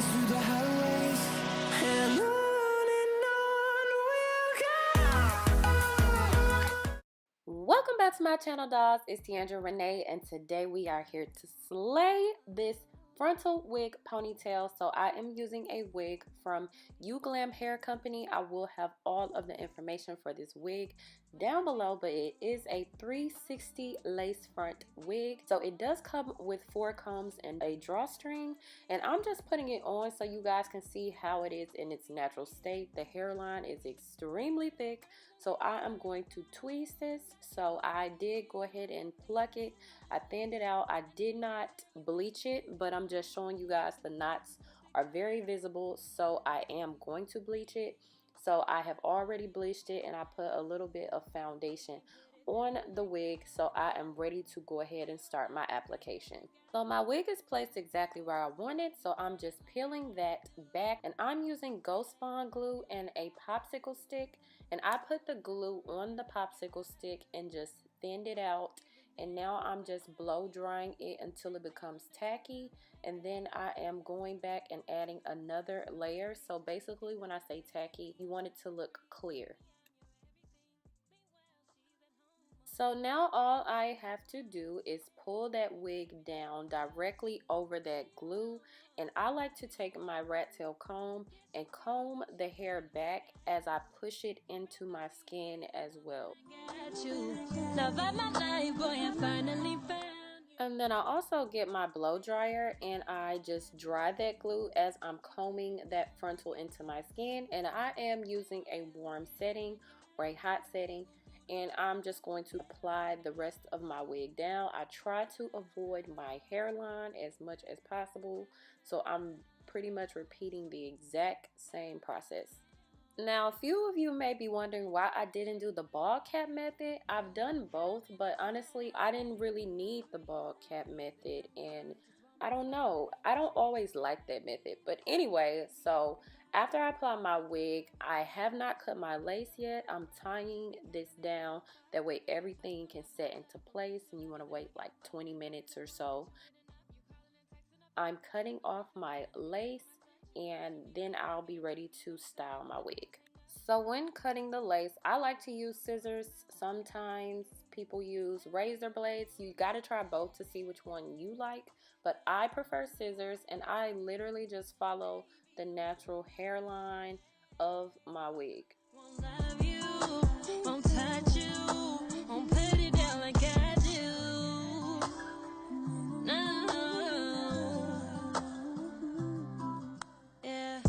miles through the highways, and on we'll go. Welcome back to my channel, dolls. It's Tiandra Renee, and today we are here to slay this frontal wig ponytail. So I am using a wig from YouGlam Hair Company. I will have all of the information for this wig down below, but it is a 360 lace front wig. So it does come with 4 combs and a drawstring, and I'm just putting it on so you guys can see how it is in its natural state. The hairline is extremely thick, so I am going to tweeze this. So I did go ahead and pluck it. I thinned it out. I did not bleach it, but I'm just showing you guys the knots are very visible, so I am going to bleach it. So I have already bleached it, and I put a little bit of foundation on the wig, so I am ready to go ahead and start my application. So my wig is placed exactly where I want it, so I'm just peeling that back, and I'm using Ghost Bond glue and a popsicle stick, and I put the glue on the popsicle stick and just thinned it out, and now I'm just blow drying it until it becomes tacky, and then I am going back and adding another layer. So basically, when I say tacky, you want it to look clear. So now all I have to do is pull that wig down directly over that glue, and I like to take my rat tail comb and comb the hair back as I push it into my skin as well. And then I also get my blow dryer and I just dry that glue as I'm combing that frontal into my skin, and I am using a warm setting or a hot setting, and I'm just going to apply the rest of my wig down. I try to avoid my hairline as much as possible, so I'm pretty much repeating the exact same process. Now, a few of you may be wondering why I didn't do the bald cap method. I've done both, but honestly, I didn't really need the bald cap method, and I don't know. I don't always like that method. But anyway, so after I apply my wig, I have not cut my lace yet. I'm tying this down. That way everything can set into place, and you want to wait like 20 minutes or so. I'm cutting off my lace, and then I'll be ready to style my wig. So when cutting the lace, I like to use scissors. Sometimes people use razor blades. You got to try both to see which one you like, but I prefer scissors, and I literally just follow the natural hairline of my wig. Won't love you, won't touch you, won't put it down like I do. No. Yeah.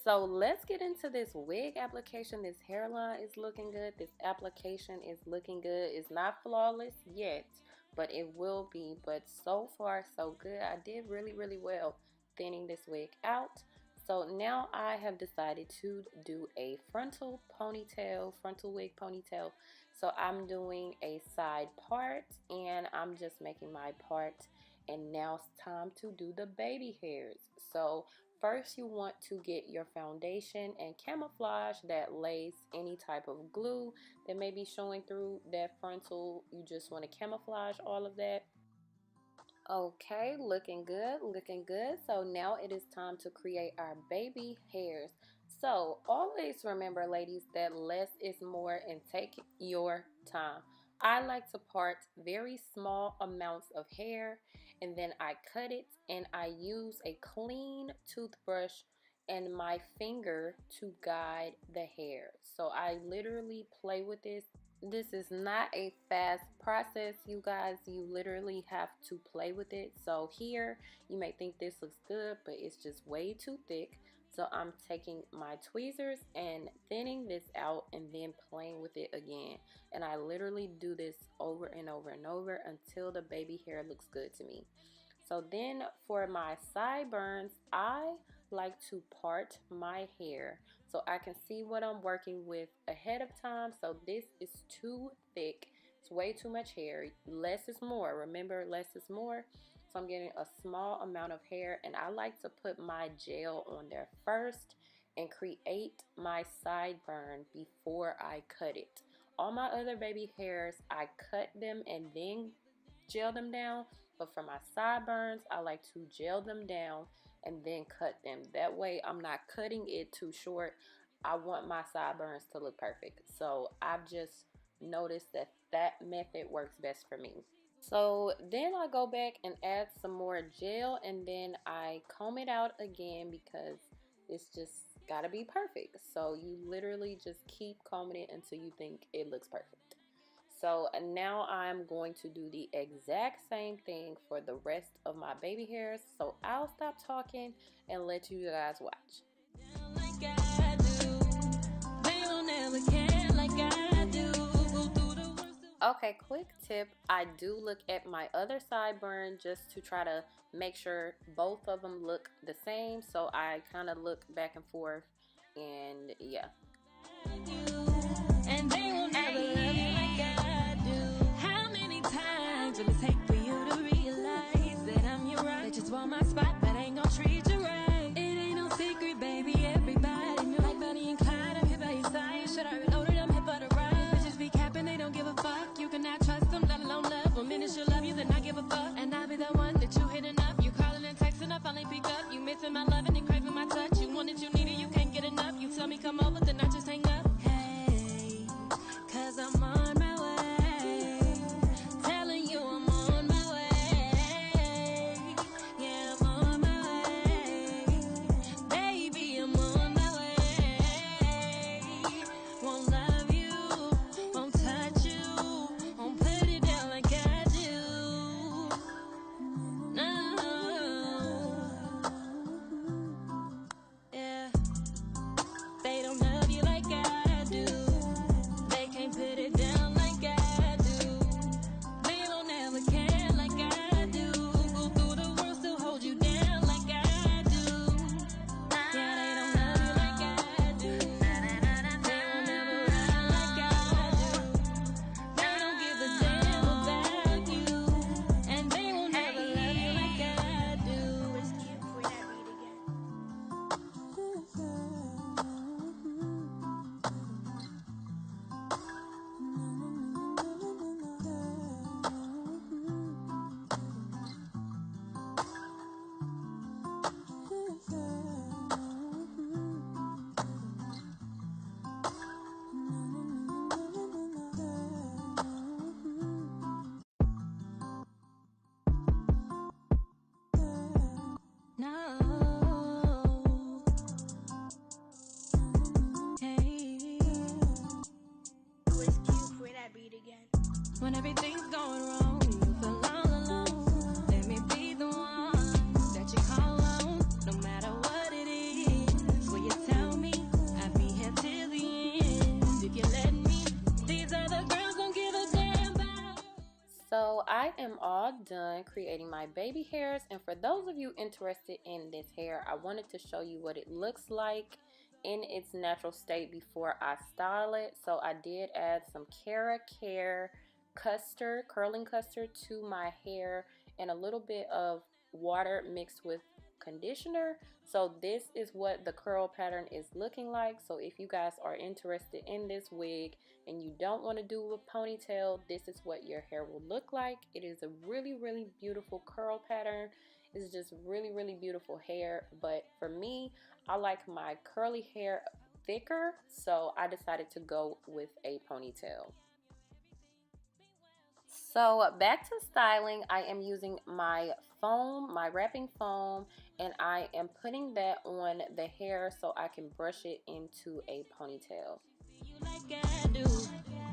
So let's get into this wig application. This hairline is looking good. This application is looking good. It's not flawless yet, but it will be. But so far, so good. I did really well thinning this wig out. So now I have decided to do a frontal ponytail, frontal wig ponytail. So I'm doing a side part, and I'm just making my part. And now it's time to do the baby hairs. So first, you want to get your foundation and camouflage that lace, any type of glue that may be showing through that frontal. You just want to camouflage all of that. Okay, looking good, looking good. So now it is time to create our baby hairs. So always remember, ladies, that less is more, and take your time. I like to part very small amounts of hair, and then I cut it, and I use a clean toothbrush and my finger to guide the hair. So I literally play with this. This is not a fast process, you guys. You literally have to play with it. So here, you may think this looks good, but it's just way too thick. So I'm taking my tweezers and thinning this out, and then playing with it again. And I literally do this over and over and over until the baby hair looks good to me. So then for my sideburns, I like to part my hair so I can see what I'm working with ahead of time. So this is too thick. It's way too much hair. Less is more. Remember, less is more. So I'm getting a small amount of hair, and I like to put my gel on there first and create my sideburn before I cut it. All my other baby hairs, I cut them and then gel them down, but for my sideburns, I like to gel them down and then cut them. That way I'm not cutting it too short. I want my sideburns to look perfect. So I've just noticed that that method works best for me. So then I go back and add some more gel, and then I comb it out again because it's just gotta be perfect. So you literally just keep combing it until you think it looks perfect. So now I'm going to do the exact same thing for the rest of my baby hairs. So I'll stop talking and let you guys watch. Okay, quick tip. I do look at my other sideburn just to try to make sure both of them look the same. So I kind of look back and forth, and yeah. And they will never love you like I do. How many times will it take for you to realize that I'm your right? They just want my spot, but ain't gon' treat you right. It ain't no secret, baby. Everybody knew. Like Bonnie and Clyde, I'm here by your side. Should I reloaded? I'm here for the ride. Bitches be capping, they don't give a fuck. You cannot trust them, let alone love. One minute she'll love you, then I give a fuck. And I'll be the one that you hitting up. You calling and texting up, finally pick up. You missing my loving and craving my touch. You want it, you need it, you can't get enough. You tell me come over, then I just hang up. Hey, 'cause I'm on my way. Telling you I'm on my way. Yeah, I'm on my way. Baby, I'm on my way. Won't love you, won't touch you, won't put it down like I do. No. Yeah. They don't love you like I do. They can't put it down like I do. They don't ever care like I do. Go through the world, still hold you down like I do. Yeah, they don't love you like I do. They will never ride like I do. They don't give a damn about you. And they will never love you like I do. It's cute for that beat again. No. Hey. It's cute for that beat again. When everything's going wrong, you feel all alone. Let me be the one that you call on, no matter what it is. Will you tell me I'll be here till the end? If you let me, these other girls don't give a damn about. So I am all done creating my baby hairs, and for those of you interested in this hair, I wanted to show you what it looks like in its natural state before I style it. So I did add some Cara Care custard, curling custard to my hair, and a little bit of water mixed with conditioner. So this is what the curl pattern is looking like. So if you guys are interested in this wig and you don't want to do a ponytail, this is what your hair will look like. It is a really, really beautiful curl pattern. It's just really, really beautiful hair. But for me, I like my curly hair thicker, so I decided to go with a ponytail. So back to styling, I am using my foam, my wrapping foam, and I am putting that on the hair so I can brush it into a ponytail. You like I do.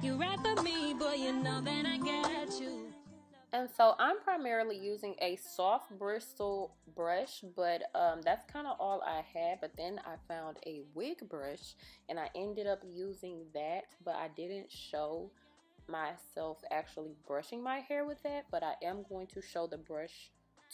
You rap for me, boy, you know that I got you. And so I'm primarily using a soft bristle brush, but that's kind of all I had. But then I found a wig brush and I ended up using that, but I didn't show myself actually brushing my hair with that, but I am going to show the brush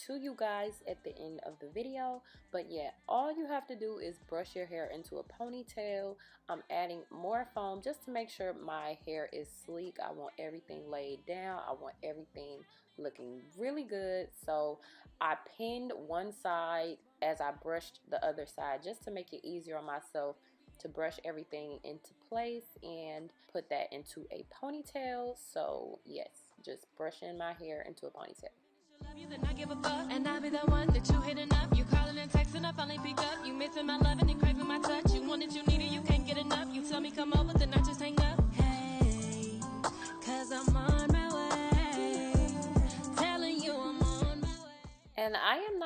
to you guys at the end of the video. But yeah, all you have to do is brush your hair into a ponytail. I'm adding more foam just to make sure my hair is sleek. I want everything laid down. I want everything looking really good. So I pinned one side as I brushed the other side just to make it easier on myself to brush everything into place and put that into a ponytail. So yes, just brushing my hair into a ponytail. And I'll be the one that you hitting up. You calling and texting.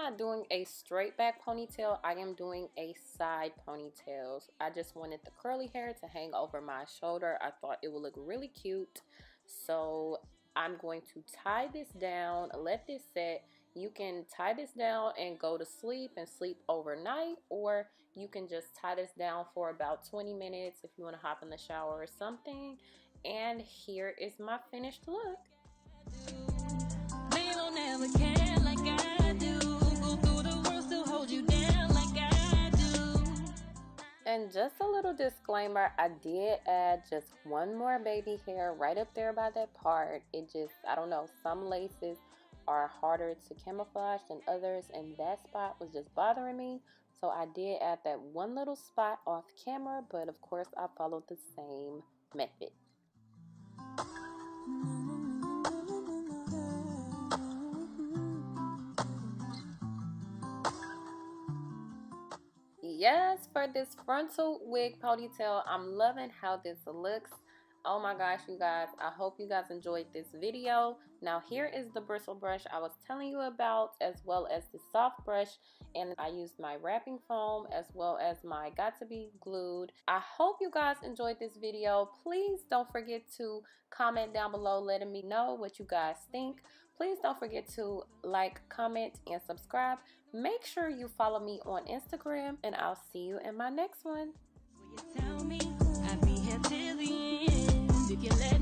not doing a straight back ponytail. I am doing a side ponytail. I just wanted the curly hair to hang over my shoulder. I thought it would look really cute. So I'm going to tie this down, let this set. You can tie this down and go to sleep and sleep overnight, or you can just tie this down for about 20 minutes if you want to hop in the shower or something. And here is my finished look. They don't ever care like I do. Go through the world, still hold you down like I do. And just a little disclaimer, I did add just one more baby hair right up there by that part. It just, I don't know, some laces are harder to camouflage than others, and that spot was just bothering me. So I did add that one little spot off camera, but of course I followed the same method. Yes, for this frontal wig ponytail, I'm loving how this looks. Oh my gosh, you guys, I hope you guys enjoyed this video. Now here is the bristle brush I was telling you about, as well as the soft brush, and I used my wrapping foam as well as my got to be glued. I hope you guys enjoyed this video. Please don't forget to comment down below letting me know what you guys think. Please don't forget to like, comment, and subscribe. Make sure you follow me on Instagram, and I'll see you in my next one. Will you tell me I'll be here till the end? You can let